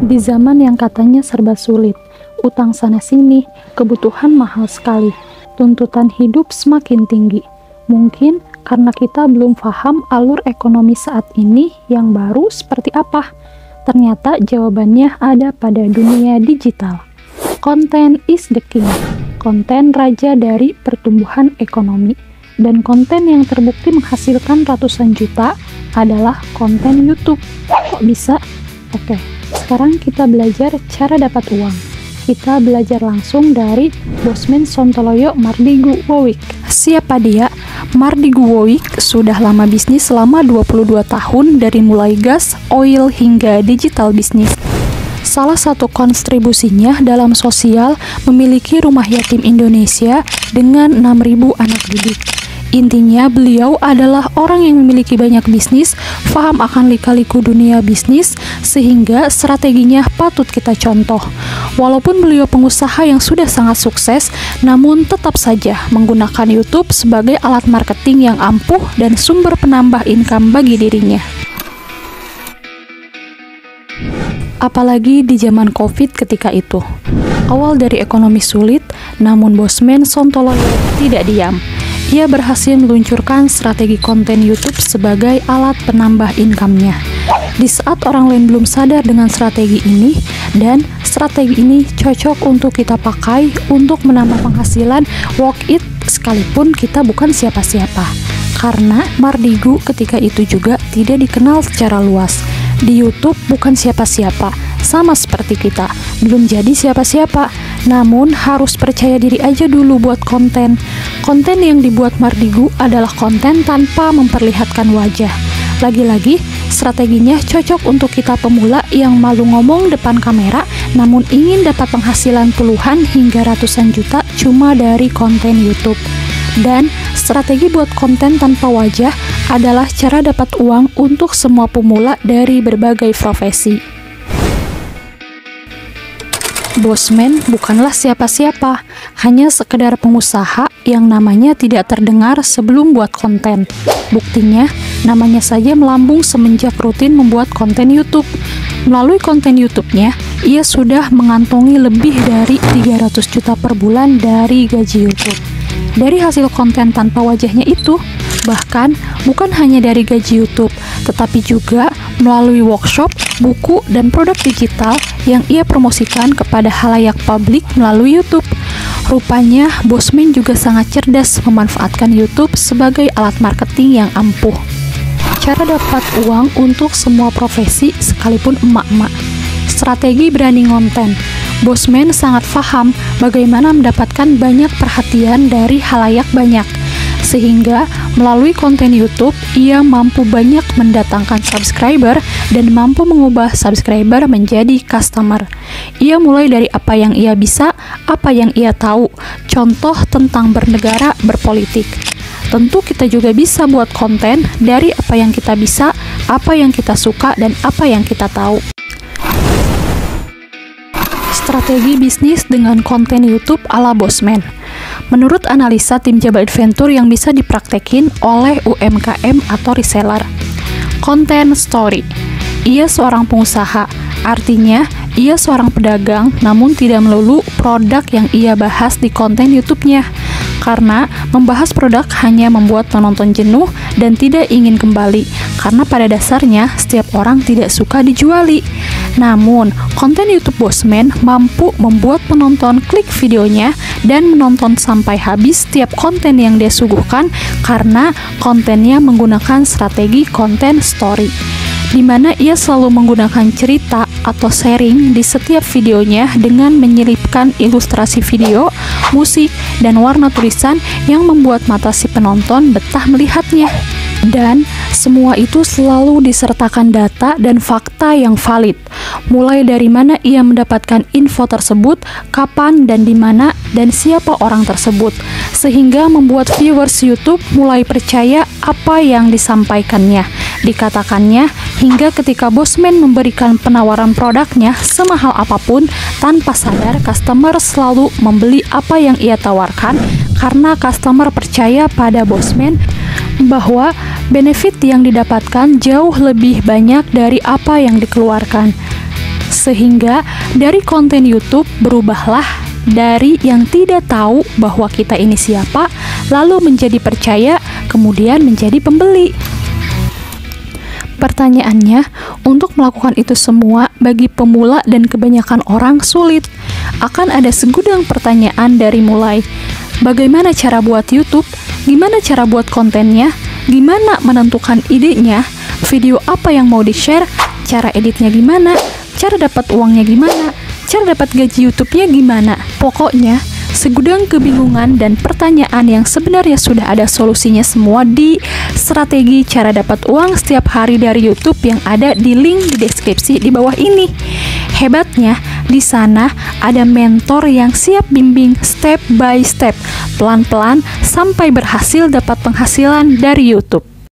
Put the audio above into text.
Di zaman yang katanya serba sulit, utang sana-sini, kebutuhan mahal sekali, tuntutan hidup semakin tinggi. Mungkin karena kita belum paham alur ekonomi saat ini yang baru seperti apa. Ternyata jawabannya ada pada dunia digital. Content is the king. Konten raja dari pertumbuhan ekonomi. Dan konten yang terbukti menghasilkan ratusan juta adalah konten YouTube. Kok bisa? Oke, sekarang kita belajar cara dapat uang. Kita belajar langsung dari Bosman Sontoloyo Mardigu Wowik. Siapa dia? Mardigu Wowik sudah lama bisnis selama 22 tahun dari mulai gas, oil, hingga digital bisnis. Salah satu kontribusinya dalam sosial memiliki rumah yatim Indonesia dengan 6.000 anak didik. Intinya, beliau adalah orang yang memiliki banyak bisnis, paham akan lika-liku dunia bisnis, sehingga strateginya patut kita contoh. Walaupun beliau pengusaha yang sudah sangat sukses, namun tetap saja menggunakan YouTube sebagai alat marketing yang ampuh dan sumber penambah income bagi dirinya. Apalagi di zaman COVID ketika itu. Awal dari ekonomi sulit, namun Bosman Sontoloyo tidak diam. Ia berhasil meluncurkan strategi konten YouTube sebagai alat penambah income-nya. Di saat orang lain belum sadar dengan strategi ini, dan strategi ini cocok untuk kita pakai untuk menambah penghasilan work it sekalipun kita bukan siapa-siapa. Karena Mardigu ketika itu juga tidak dikenal secara luas. Di YouTube bukan siapa-siapa, sama seperti kita, belum jadi siapa-siapa, namun harus percaya diri aja dulu buat konten. Konten yang dibuat Mardigu adalah konten tanpa memperlihatkan wajah. Lagi-lagi, strateginya cocok untuk kita pemula yang malu ngomong depan kamera, namun ingin dapat penghasilan puluhan hingga ratusan juta cuma dari konten YouTube. Dan strategi buat konten tanpa wajah adalah cara dapat uang untuk semua pemula dari berbagai profesi. Bosman bukanlah siapa-siapa, hanya sekedar pengusaha yang namanya tidak terdengar sebelum buat konten. Buktinya, namanya saja melambung semenjak rutin membuat konten YouTube. Melalui konten YouTube-nya, ia sudah mengantongi lebih dari 300 juta per bulan dari gaji YouTube. Dari hasil konten tanpa wajahnya itu, bahkan bukan hanya dari gaji YouTube, tetapi juga melalui workshop, buku, dan produk digital yang ia promosikan kepada khalayak publik melalui YouTube. Rupanya, Bosman juga sangat cerdas memanfaatkan YouTube sebagai alat marketing yang ampuh. Cara dapat uang untuk semua profesi sekalipun emak-emak. Strategi branding konten. Bosman sangat paham bagaimana mendapatkan banyak perhatian dari khalayak banyak. Sehingga melalui konten YouTube, ia mampu banyak mendatangkan subscriber dan mampu mengubah subscriber menjadi customer. Ia mulai dari apa yang ia bisa, apa yang ia tahu, contoh tentang bernegara, berpolitik. Tentu kita juga bisa buat konten dari apa yang kita bisa, apa yang kita suka, dan apa yang kita tahu. Strategi bisnis dengan konten YouTube ala Bosman. Menurut analisa tim Jabar Adventure yang bisa dipraktekin oleh UMKM atau reseller. Konten story. Ia seorang pengusaha, artinya ia seorang pedagang namun tidak melulu produk yang ia bahas di konten YouTube-nya. Karena membahas produk hanya membuat penonton jenuh dan tidak ingin kembali, karena pada dasarnya setiap orang tidak suka dijuali. Namun, konten YouTube Bosman mampu membuat penonton klik videonya dan menonton sampai habis setiap konten yang dia suguhkan karena kontennya menggunakan strategi konten story, di mana ia selalu menggunakan cerita atau sharing di setiap videonya dengan menyelipkan ilustrasi video, musik, dan warna tulisan yang membuat mata si penonton betah melihatnya. Dan semua itu selalu disertakan data dan fakta yang valid. Mulai dari mana ia mendapatkan info tersebut, kapan dan di mana, dan siapa orang tersebut. Sehingga membuat viewers YouTube mulai percaya apa yang disampaikannya, dikatakannya, hingga ketika Bosman memberikan penawaran produknya semahal apapun, tanpa sadar customer selalu membeli apa yang ia tawarkan karena customer percaya pada Bosman bahwa benefit yang didapatkan jauh lebih banyak dari apa yang dikeluarkan. Sehingga dari konten YouTube berubahlah dari yang tidak tahu bahwa kita ini siapa, lalu menjadi percaya, kemudian menjadi pembeli. Pertanyaannya, untuk melakukan itu semua bagi pemula dan kebanyakan orang sulit. Akan ada segudang pertanyaan dari mulai, bagaimana cara buat YouTube? Gimana cara buat kontennya? Gimana menentukan idenya? Video apa yang mau di-share? Cara editnya gimana? Cara dapat uangnya gimana? Cara dapat gaji YouTube-nya gimana? Pokoknya, segudang kebingungan dan pertanyaan yang sebenarnya sudah ada solusinya semua di strategi cara dapat uang setiap hari dari YouTube yang ada di link di deskripsi di bawah ini. Hebatnya, di sana ada mentor yang siap bimbing step by step, pelan-pelan sampai berhasil dapat penghasilan dari YouTube.